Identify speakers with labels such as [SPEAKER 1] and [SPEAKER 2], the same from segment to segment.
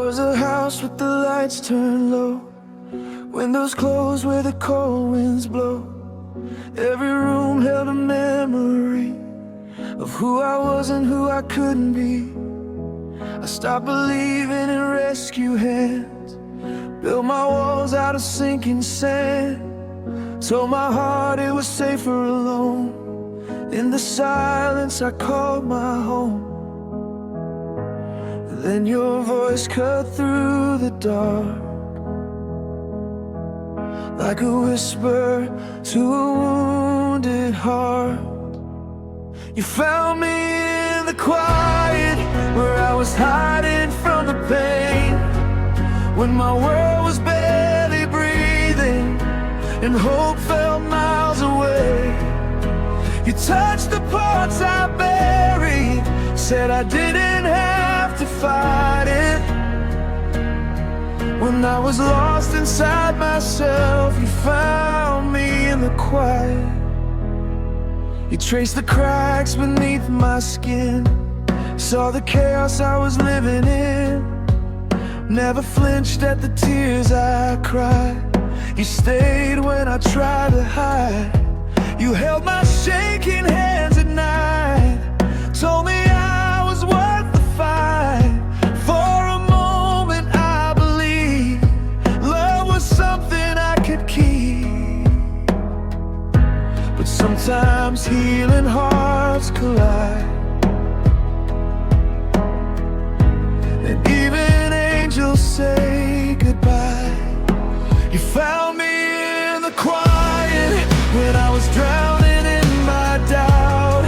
[SPEAKER 1] was a house with the lights turned low, windows closed where the cold winds blow. Every room held a memory of who I was and who I couldn't be. I stopped believing in rescue hands, built my walls out of sinking sand, told my heart it was safer alone. In the silence I called my home. Then your voice cut through the dark, like a whisper to a wounded heart. You found me in the quiet, where I was hiding from the pain, when my world was barely breathing and hope felt miles away. You touched the parts I buried, said I didn't have to fight it. When I was lost inside myself, you found me in the quiet. You traced the cracks beneath my skin, saw the chaos I was living in, never flinched at the tears I cried. You stayed when I tried to hide. You held my shaking hands at night, told me I was worth the fight. For a moment I believed love was something I could keep. But sometimes healing hearts collide, and even angels say goodbye. You found me in the quiet, when I was drowning in my doubt.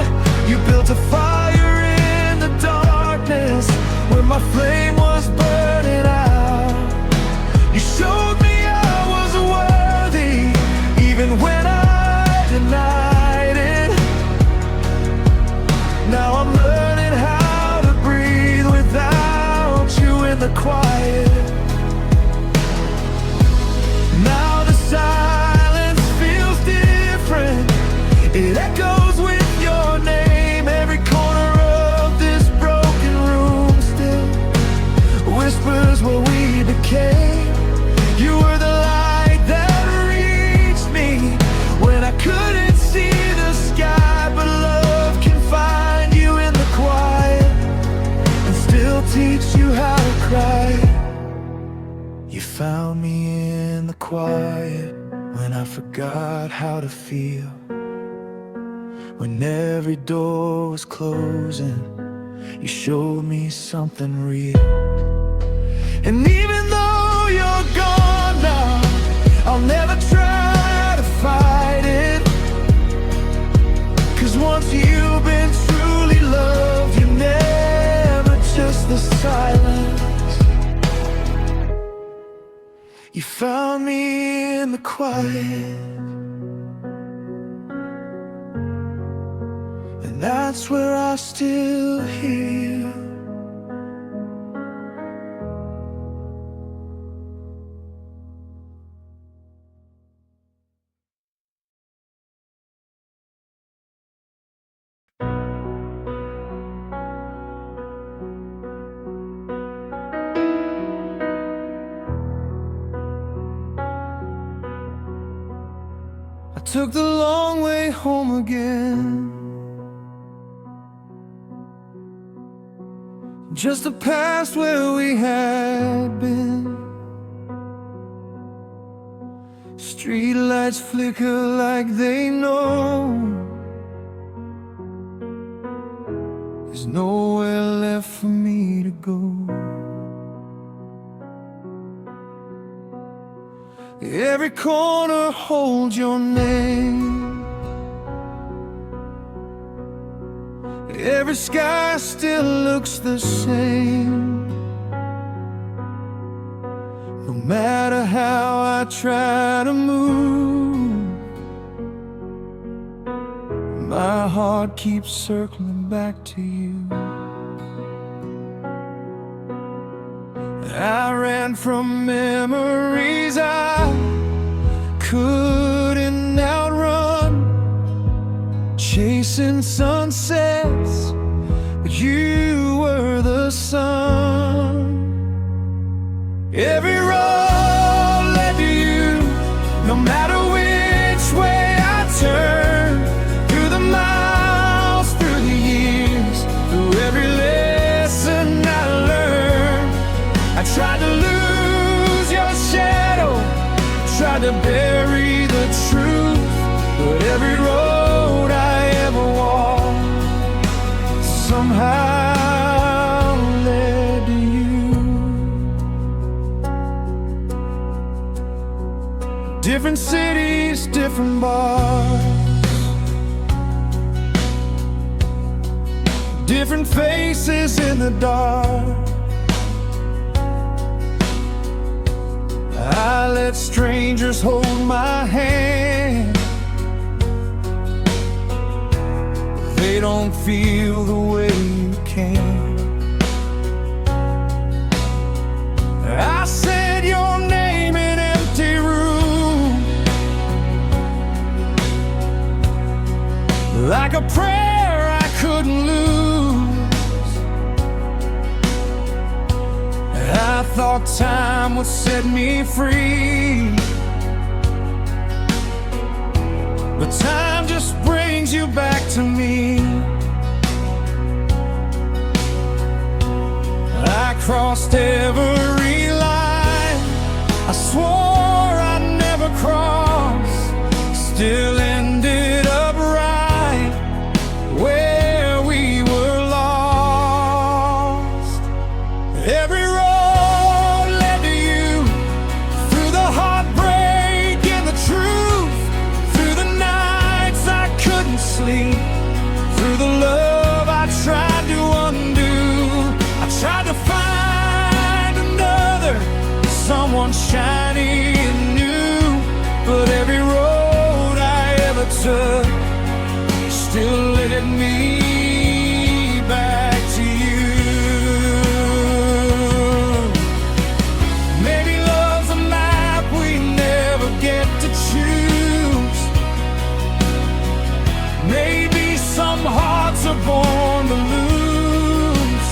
[SPEAKER 1] You built a fire in the darkness, when my flame was burning out. You showed me I was worthy, even when I denied it. Now I'm learning how to breathe without you in the quiet. Now the silence feels different, it echoes with your name. Every corner of this broken room still whispers what we became. You were the light that reached me when I couldn't see the sky. But love can find you in the quiet and still teach you how to cry. You found me in the quiet, when I forgot how to feel, when every door was closing. You showed me something real. And even though you're gone now, I'll never try to fight it. 'Cause once you've been truly loved, you never just the silence. You found me in the quiet, and that's where I still hear. I took the long way home again, just a past where we had been. Street lights flicker like they know there's nowhere left for me to go. Every corner holds your name, every sky still looks the same. No matter how I try to move, my heart keeps circling back to you. I ran from memories I couldn't outrun, chasing sunsets, but you were the sun. Every road led to you, no matter which way I turn. Through the miles, through the years, through every lesson I learned. I tried to lose your shadow, tried to bury the truth, but every road I ever walked somehow led to you. Different cities, different bars, different faces in the dark. I let strangers hold my hand. They don't feel the way you can. I said your name in empty room, like a prayer I couldn't lose. I thought time would set me free, but time just brings you back to me. I crossed every line I swore I'd never cross, still ended up right where we were lost. Every road led to you, through the heartbreak and the truth, through the nights I couldn't sleep, through the love I tried to undo. I tried to find another, someone shiny and new, but every road I ever took still led me back to you. Maybe love's a map we never get to choose. Maybe some hearts are born to lose.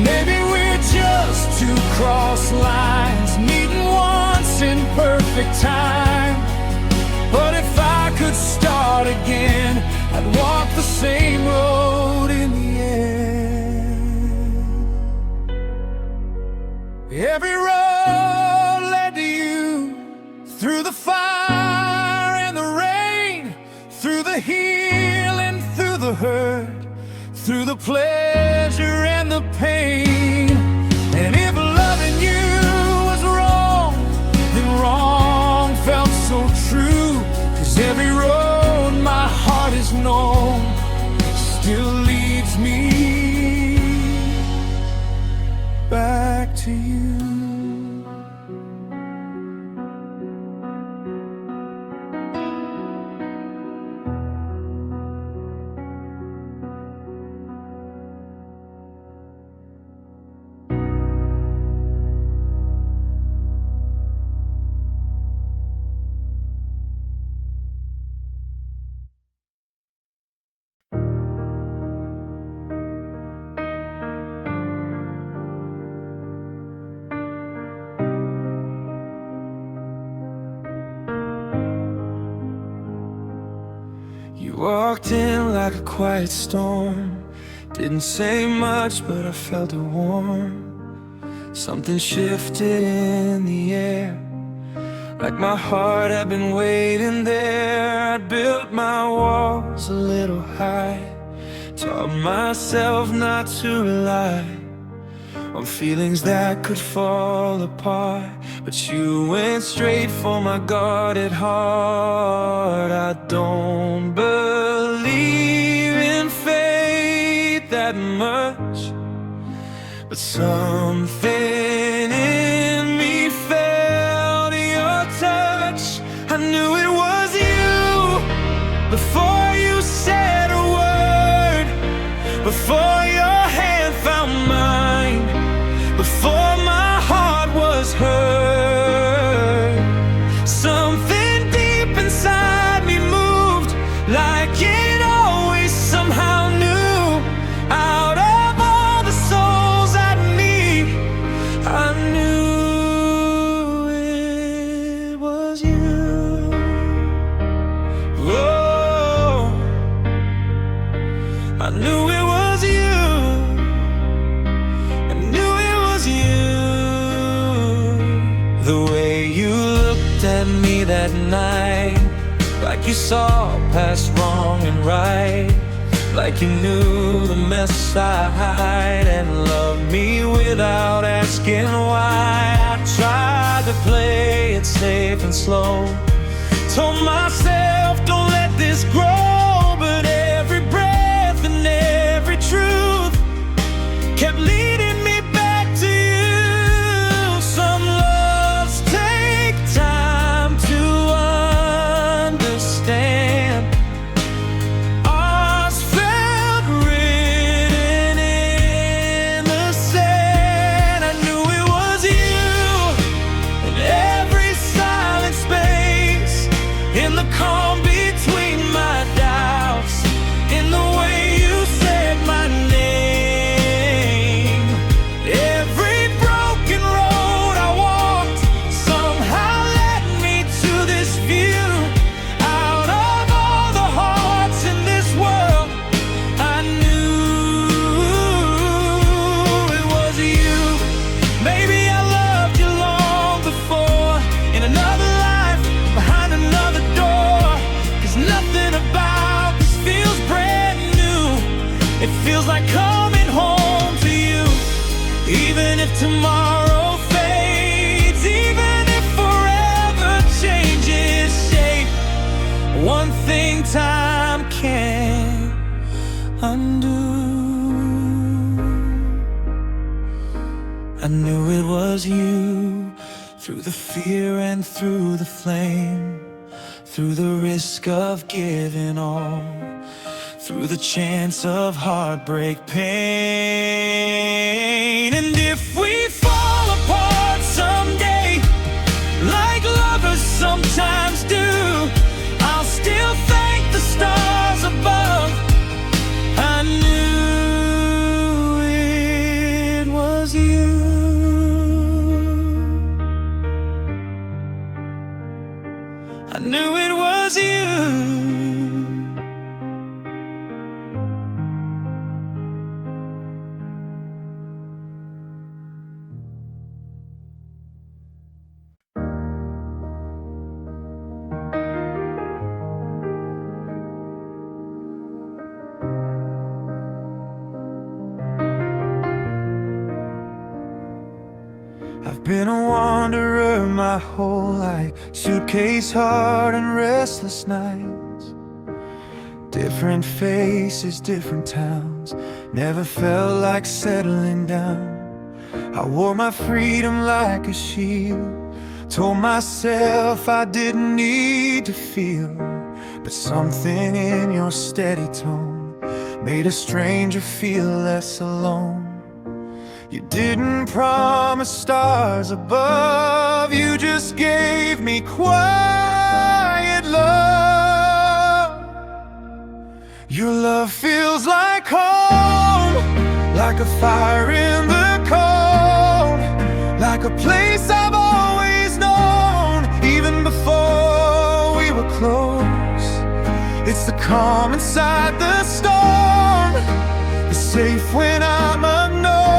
[SPEAKER 1] Maybe we're just two cross lines, meeting once in perfect time. But if I could start again, I'd walk the same road in the end. Every road led to you, through the fire and the rain, through the healing, through the hurt, through the pleasure and the pain. And if loving you was wrong, then wrong felt so true. 'Cause every road my heart has known still leads me back to you. You walked in like a quiet storm, didn't say much, but I felt it warm. Something shifted in the air, like my heart had been waiting there. I built my walls a little high, taught myself not to rely on feelings that could fall apart. But you went straight for my guarded heart. I don't believe in fate that much, but something in me felt your touch. I knew it was you before you said a word, before your hand found mine, before my heart was hurt. Something deep inside me moved, like it always somehow knew. Out of all the souls I'd meet, I at me that night, like you saw past wrong and right, like you knew the mess I hide, and loved me without asking why. I tried to play it safe and slow, told myself don't let this grow, but every breath and every truth kept leading me back to you. Some loves take time to understand. Ours felt written in the sand. I knew it was you in every silent space, in the calm between my doubts, in the way you said my name. Every broken road I walked somehow led me to this view. Out of all the hearts in this world, I knew it was you. Maybe I loved you long before, in another life, behind another door. 'Cause nothing about this feels brand new. It feels like coming home to you. Even if tomorrow fades, even if forever changes shape, one thing time can't undo. I knew it was you, through the fear and through the flame, through the risk of giving all, through the chance of heartbreak, pain. And if we fall apart someday, like lovers sometimes do, I'll still thank the stars above. I knew it was you. I knew it was you. I've been a wanderer my whole life, suitcase heart and restless nights. Different faces, different towns, never felt like settling down. I wore my freedom like a shield, told myself I didn't need to feel. But something in your steady tone made a stranger feel less alone. You didn't promise stars above, you just gave me quiet love. Your love feels like home, like a fire in the cold, like a place I've always known, even before we were close. It's the calm inside the storm, the safe when I'm unknown.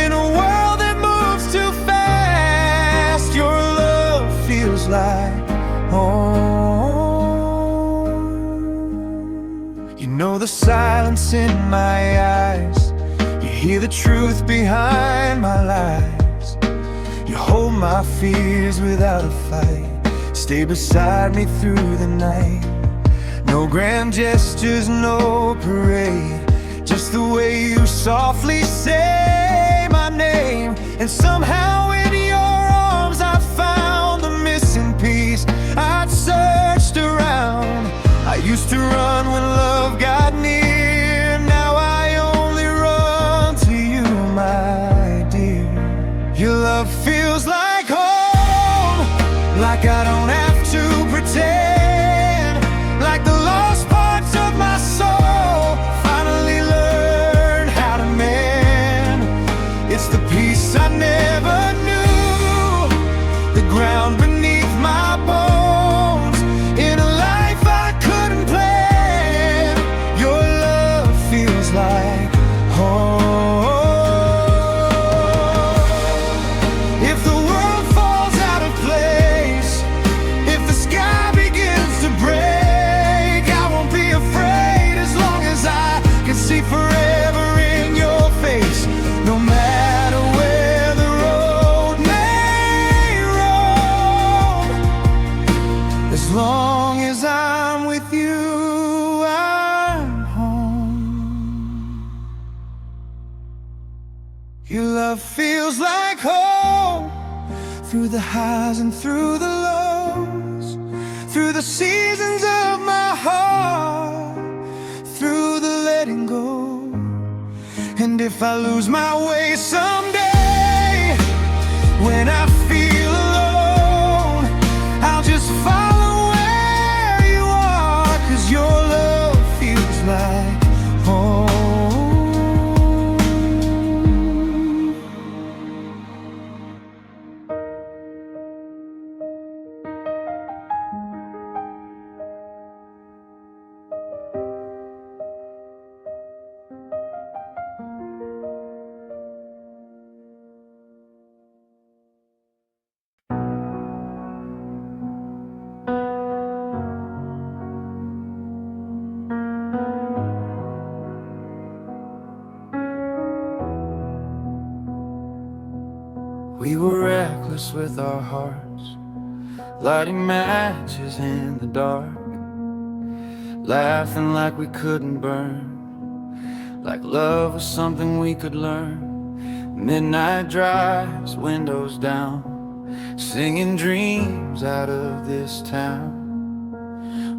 [SPEAKER 1] In a world that moves too fast, your love feels like home. You know the silence in my eyes, you hear the truth behind my lies. You hold my fears without a fight, stay beside me through the night. No grand gestures, no parade, just the way you softly say my name. And somehow in your arms I found the missing piece. I'd searched around, I used to run when love got near. Now I only run to you, my dear. Your love feels like home, like I don't have to pretend, like the lost parts of my soul finally learned how to mend. It's the peace I never knew, the ground beneath my bones, in a life I couldn't plan. Your love feels like home. If the world falls out of place, through the highs and through the lows, through the seasons of my heart, through the letting go. And if I lose my way someday, when I feel alone, I'll just follow where you are, 'cause your love feels like home. We were reckless with our hearts, lighting matches in the dark, laughing like we couldn't burn, like love was something we could learn. Midnight drives, windows down, singing dreams out of this town.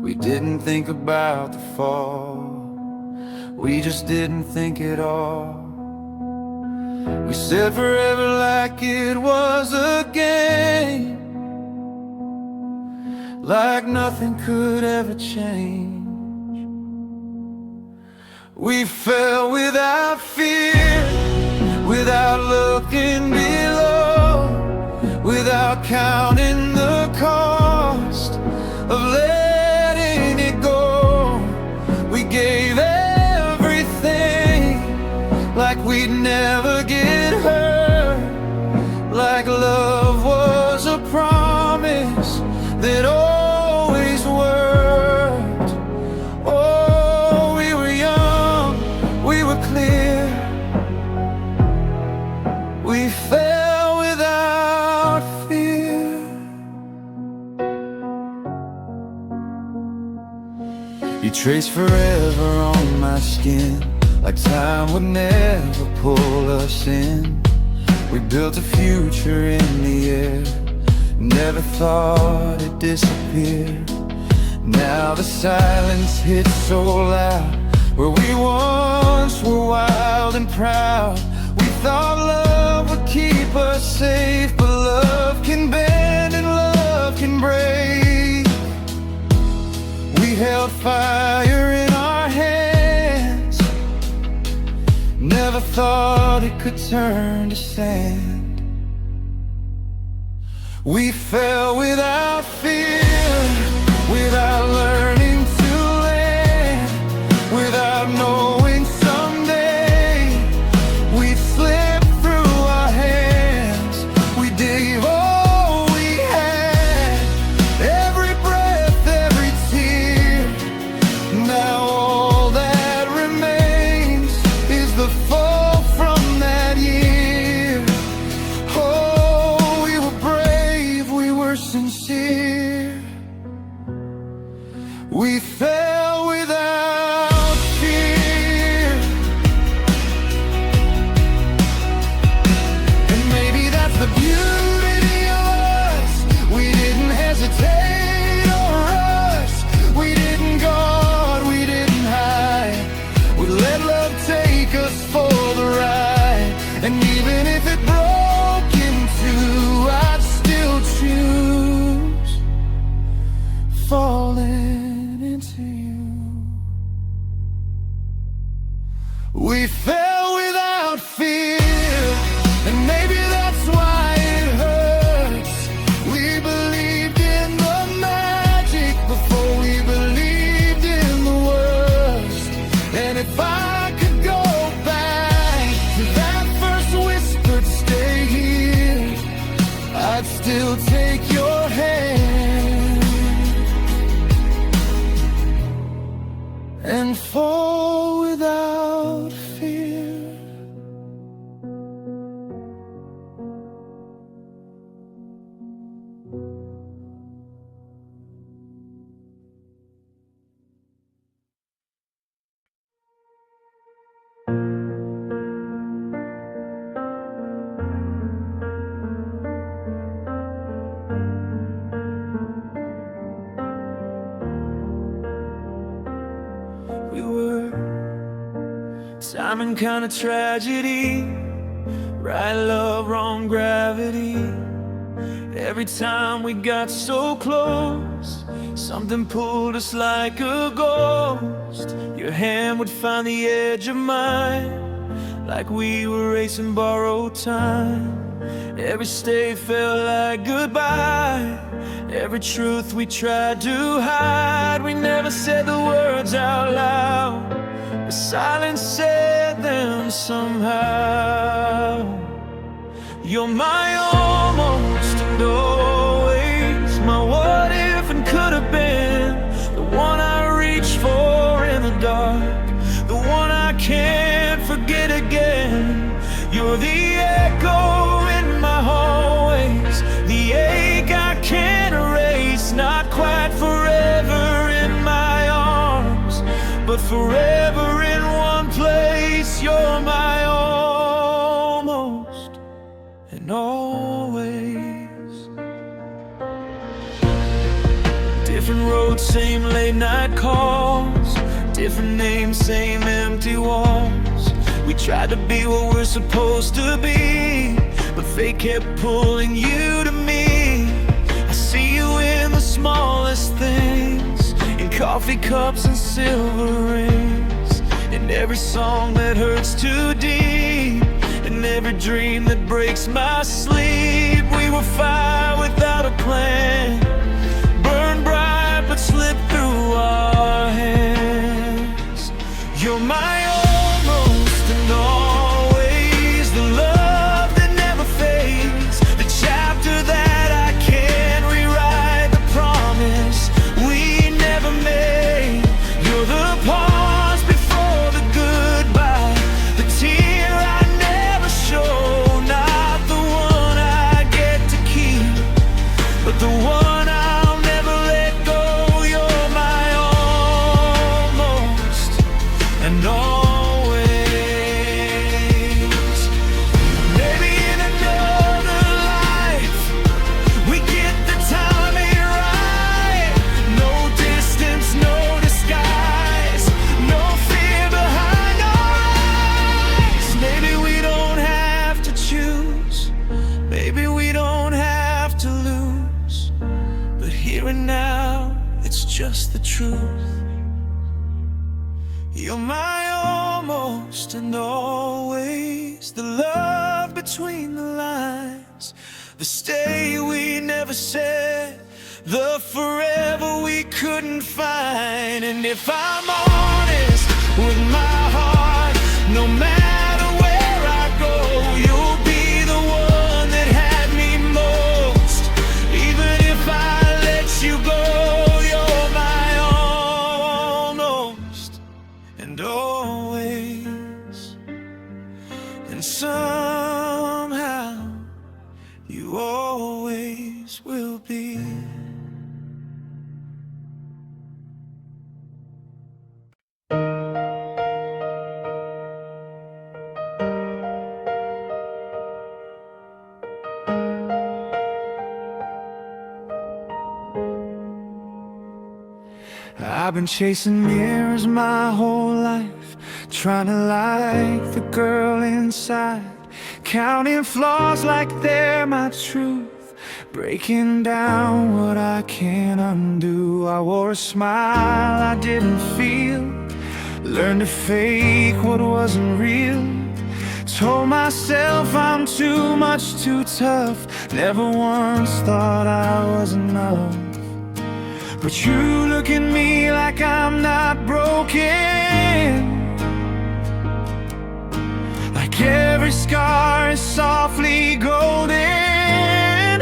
[SPEAKER 1] We didn't think about the fall, we just didn't think at all. We said forever like it was a game, like nothing could ever change. We fell without fear, without looking below, without counting the cost of letting it go. We gave everything, like we'd never get hurt, like love was a promise that always worked. Oh, we were young, we were clear, we fell without fear. You traced forever on my skin, like time would never pull us in. We built a future in the air, never thought it'd disappear. Now the silence hits so loud, where we once were wild and proud. We thought love would keep us safe, but love can bend and love can break. We held fire in our hands, never thought it could turn to sand. We fell without fear, without learning to land, without knowing someday we'd slip through our hands. We gave all we had, every breath, every tear. Now all that remains is the fall from that year. Oh, we were brave, we were sincere. We fell without fear. And maybe that's the beauty of us. We didn't hesitate or rush. We didn't guard, we didn't hide. We let love take us for the ride. And even if it broke in two, I'd still choose falling into you. We fell without fear, and maybe that's why it hurts. We believed in the magic before we believed in the worst. And if I could go back to that first whispered stay here, I'd still take your hand and fall without fear. timing kind of tragedy, right love, wrong gravity. Every time we got so close, something pulled us like a ghost. Your hand would find the edge of mine, like we were racing borrowed time. Every stay felt like goodbye. Every truth we tried to hide, we never said the words out loud, but silence said them somehow. You're my almost and always, my what if and could have been, the one I reach for in the dark, the one I can't forget again. You're the echo in my hallways, the ache I can't erase. Not quite forever in my arms, but forever in one place. You're my almost and always. Different roads, same late night calls, different names, same empty walls. We tried to be what we're supposed to be, but fate kept pulling you to me. I see you in the smallest things, in coffee cups and silver rings, in every song that hurts too deep, in every dream that breaks my sleep. We were fire without a plan, burned bright but slipped through our hands. You're my almost and always, the love that never fades, the chapter that I can't rewrite, the promise we never made. You're the pause before the goodbye, the tear I never show. Not the one I get to keep, but the one I'll never let go. You're my almost and always. Maybe in another life we get the timing right. No distance, no disguise, no fear behind our eyes. Maybe we don't have to choose, maybe we don't have to lose, but here and now it's just the truth. You're my almost and always, the love between the lines, the stay we never said, the forever we couldn't find. And if I'm honest with my heart, no matter where I go, you'll be the one that had me most. Even if I let you go, you're my almost and always. And somehow you always will be. I've been chasing mirrors my whole life, trying to like the girl inside, counting flaws like they're my truth, breaking down what I can't undo. I wore a smile I didn't feel, learned to fake what wasn't real, told myself I'm too much, too tough, never once thought I was enough. But you look at me like I'm not broken, like every scar is softly golden.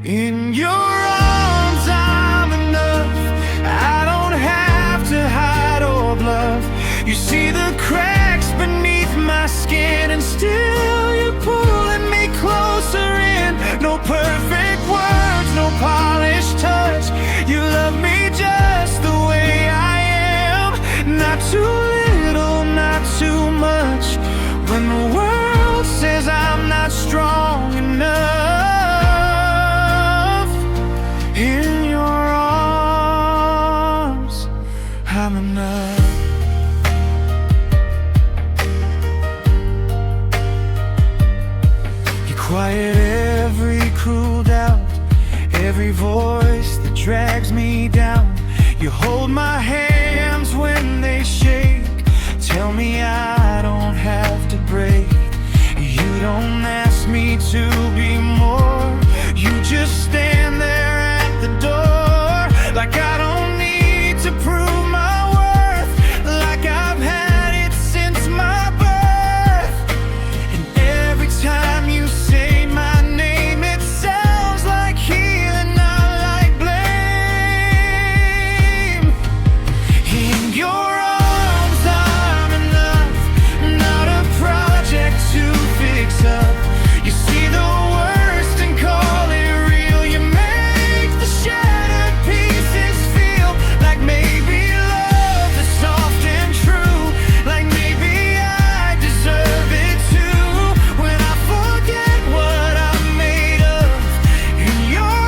[SPEAKER 1] In your arms I'm enough, I don't have to hide or bluff. You see the cracks beneath my skin, and still you're pulling me closer in. No perfect words, no polished touch, you love me just the way I am. Not too little, not too much, when the world says I'm not strong enough. In your arms I'm enough. quiet every cruel doubt, every voice that drags me down. You hold my hands when they shake, tell me I don't have to break. You don't ask me to be more, you just stand there at the door. Like I don't need to prove my worth, like I've had it since my birth. And every time you say my name, it sounds like healing, not like blame. In your arms I'm enough, not a project to fix up. You see the worst and call it real. You make the shattered pieces feel like maybe love is soft and true, like maybe I deserve it too. When I forget what I'm made of, in your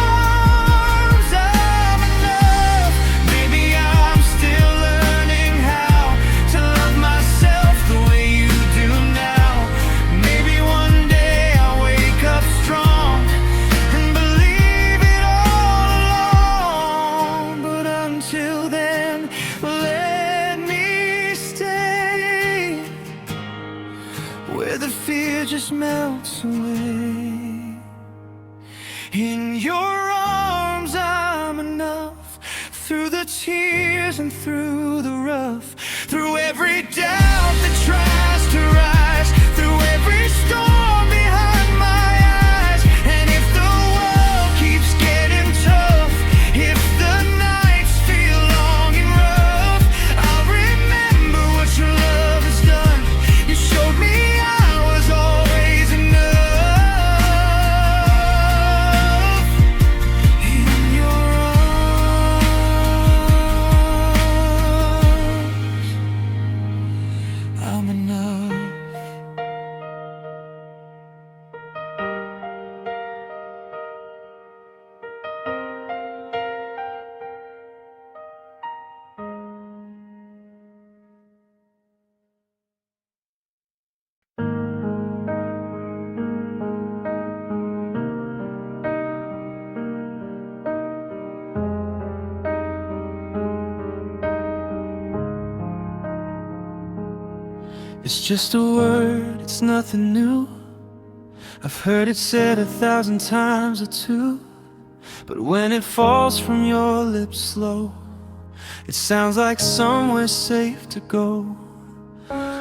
[SPEAKER 1] arms I'm enough. Maybe I'm still learning how to love myself the way you do now. Maybe one day I'll wake up strong and believe it all along. But until then, let me stay where the fear just melts away. In your arms I'm enough, through the tears and through the rough, through every doubt that tries to rise, through every storm behind my eyes. And if the world keeps getting tough, if the nights feel long and rough, I'll remember what your love has done. You showed me I was always enough. In your arms I'm enough. It's just a word, it's nothing new. I've heard it said 1,000 times or two. But when it falls from your lips slow, it sounds like somewhere safe to go.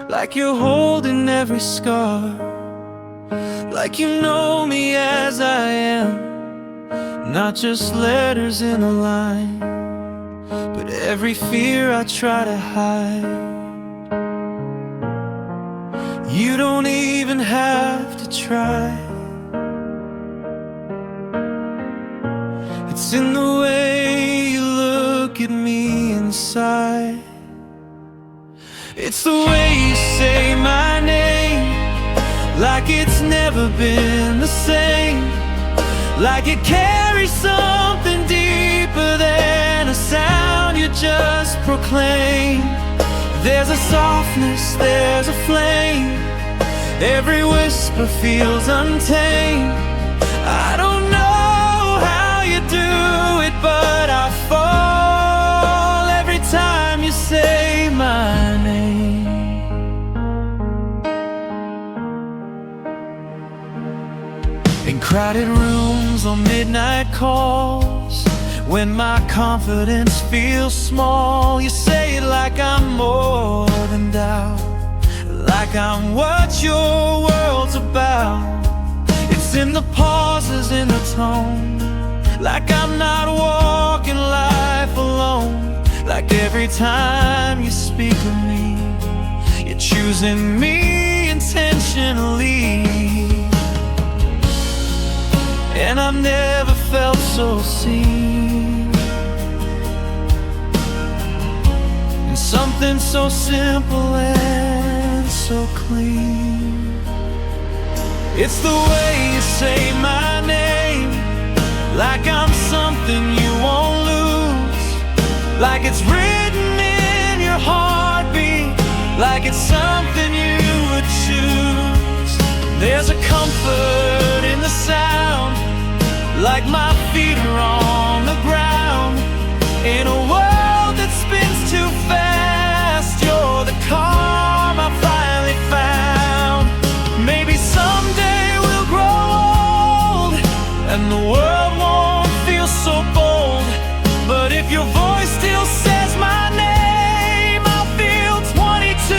[SPEAKER 1] Like you're holding every scar, like you know me as I am. Not just letters in a line, but every fear I try to hide. You don't even have to try. It's in the way you look at me inside. It's the way you say my name, like it's never been the same. Like it carries something deeper than a sound you just proclaim. There's a softness, there's a flame. Every whisper feels untamed. I don't know how you do it, but I fall every time you say my name. In crowded rooms on midnight calls, when my confidence feels small, you say it like I'm more than doubt, like I'm what your world's about. It's in the pauses, in the tone, like I'm not walking life alone. Like every time you speak of me, you're choosing me intentionally. And I've never felt so seen, and something so simple and so clean. It's the way you say my name, like I'm something you won't lose, like it's written in your heartbeat, like it's something you would choose. There's a comfort in the sound, like my feet are on the ground. In a world that spins too fast, you're the calm I finally found. Maybe someday we'll grow old and the world won't feel so bold, but if your voice still says my name, I'll feel 22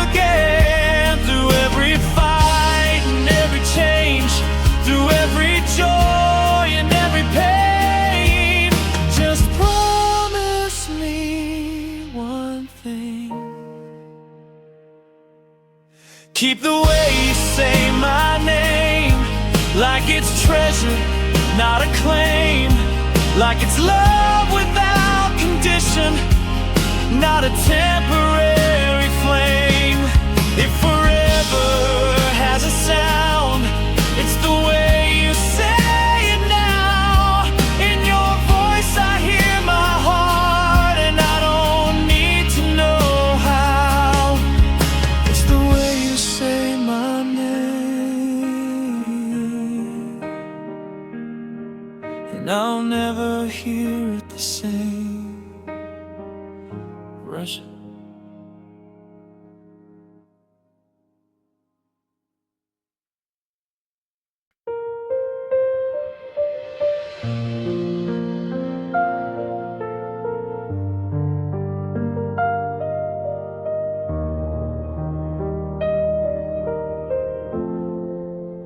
[SPEAKER 1] again. Through every fight and every change, through every joy and every pain, just promise me one thing. Keep the way you say my name, like it's treasure, not a claim. Like it's love without condition, not a temporary flame. If forever has a sound, it's the way you say it now. In your voice I hear my heart, and I don't need to know how. It's the way you say my name, and I'll never hear it the same. Russia.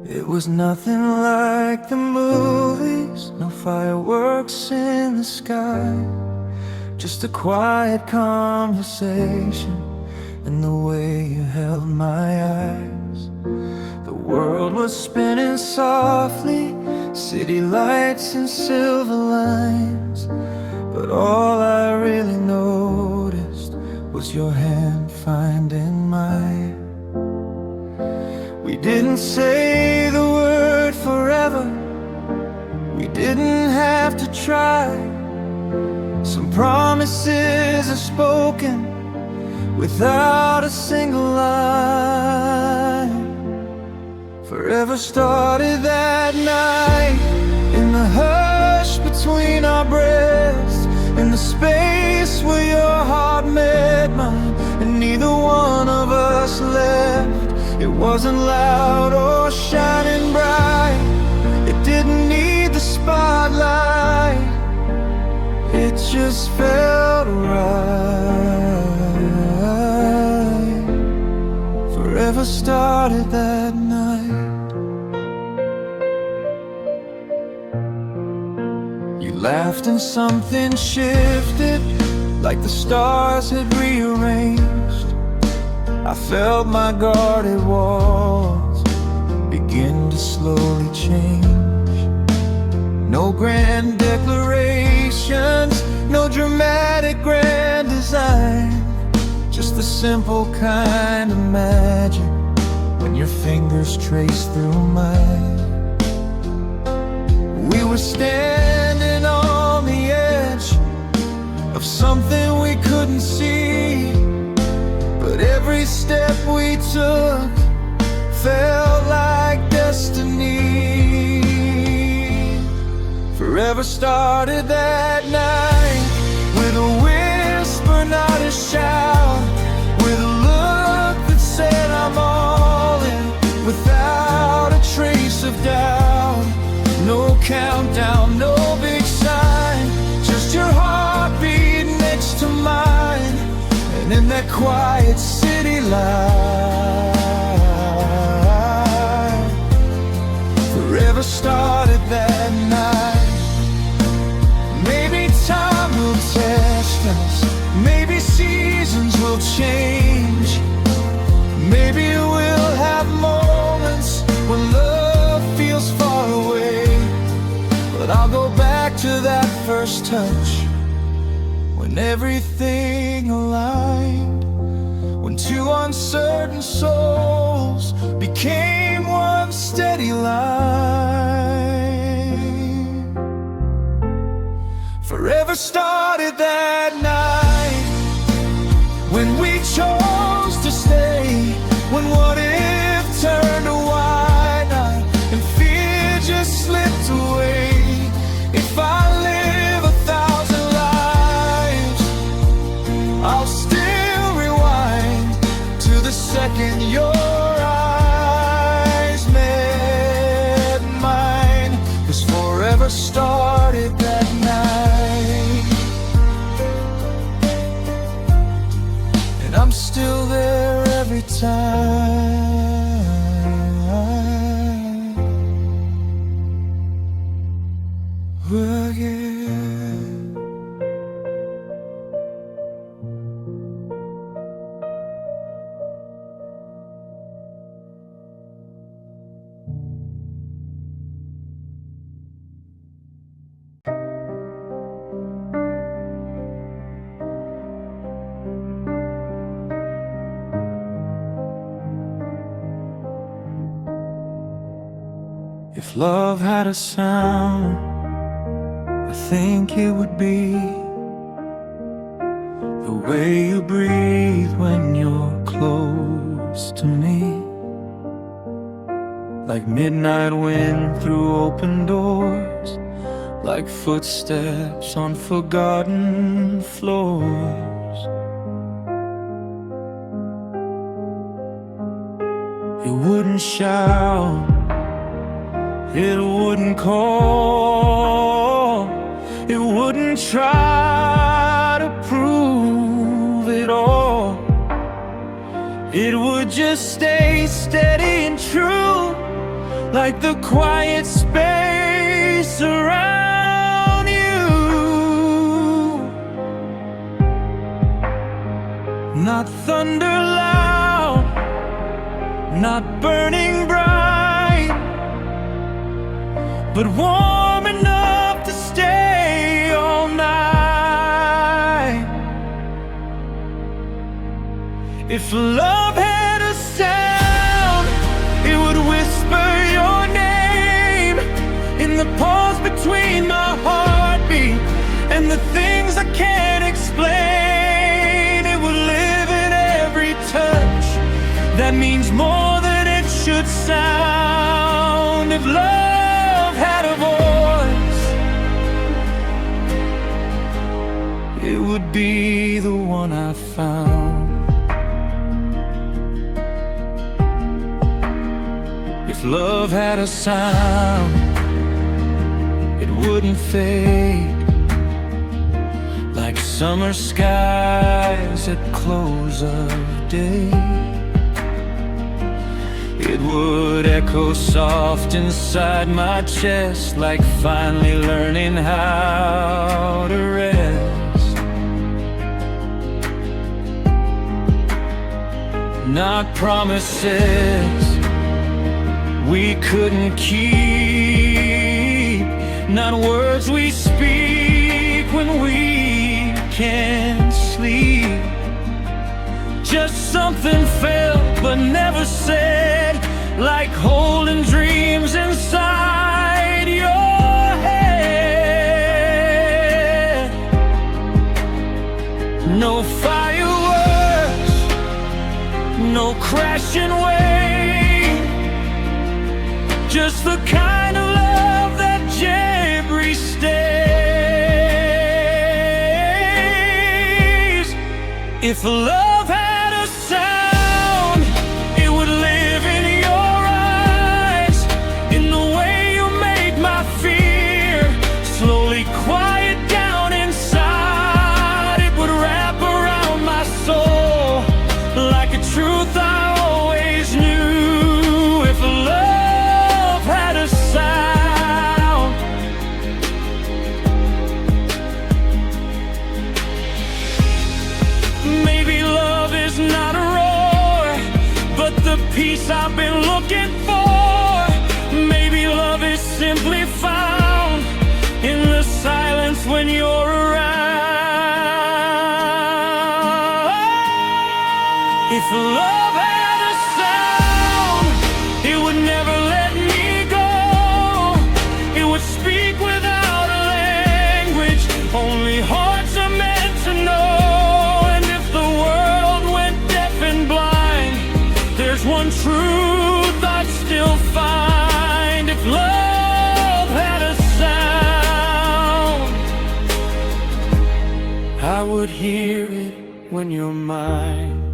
[SPEAKER 1] It was nothing like the movies, no fireworks in the sky, just a quiet conversation and the way you held my eyes. The world was spinning softly, city lights and silver lines, but all I really noticed was your hand finding mine. We didn't say the word forever, we didn't have to try. Some promises are spoken without a single line. Forever started that night, in the hush between our breaths, in the space where your heart met mine, and neither one of us left. It wasn't loud or shining bright, it didn't need the spotlight, it just felt right. Forever started that night. You laughed and something shifted, like the stars had rearranged. I felt my guarded walls begin to slowly change. No grand declarations, no dramatic grand design, just the simple kind of magic when your fingers trace through mine. We were standing on the edge of something we couldn't see, but every step we took felt like destiny. Forever started that night, with a whisper, not a shout, with a look that said I'm all in, without a trace of doubt. No countdown, no big sign, just your heartbeat next to mine. And in that quiet city light, forever started that night. Maybe time will test us, maybe seasons will change, maybe we'll have moments when love feels far away. But I'll go back to that first touch, when everything aligned, when two uncertain souls became one steady line. Forever started that night, when we chose to stay, when what if turned to why. again. If love had a sound, I think it would be the way you breathe when you're close to me. Like midnight wind through open doors, like footsteps on forgotten floors. It wouldn't shout, it wouldn't call, it wouldn't try to prove it all. It would just stay steady and true, like the quiet space around you. Not thunder loud, not burning bright, but warm enough to stay all night. If love had a sound, it would whisper your name in the pause between my heartbeat and the things I can't explain. It would live in every touch that means more than it should sound. If love had a voice, it would be the one I found. If love had a sound, it wouldn't fade, like summer skies at close of day. It would echo soft inside my chest, like finally learning how to rest. Not promises we couldn't keep, not words we speak when we can't sleep. Just something felt but never said, like holding dreams inside your head. No fireworks, no crashing waves, just the kind of love that gently stays. If love had a sound, it would live in your eyes, in the way you make my fear slowly quiet down inside. It would wrap around my soul like a truth I always knew. If love had a sound, maybe love is not a roar, but the peace I've been looking for. Maybe love is simply found in the silence when you're around. If love had a sound, it would never let me go. It would speak without a language only hearts are meant to know. And if the world went deaf and blind, there's one truth I'd still find. If love had a sound, I would hear it when you're mine.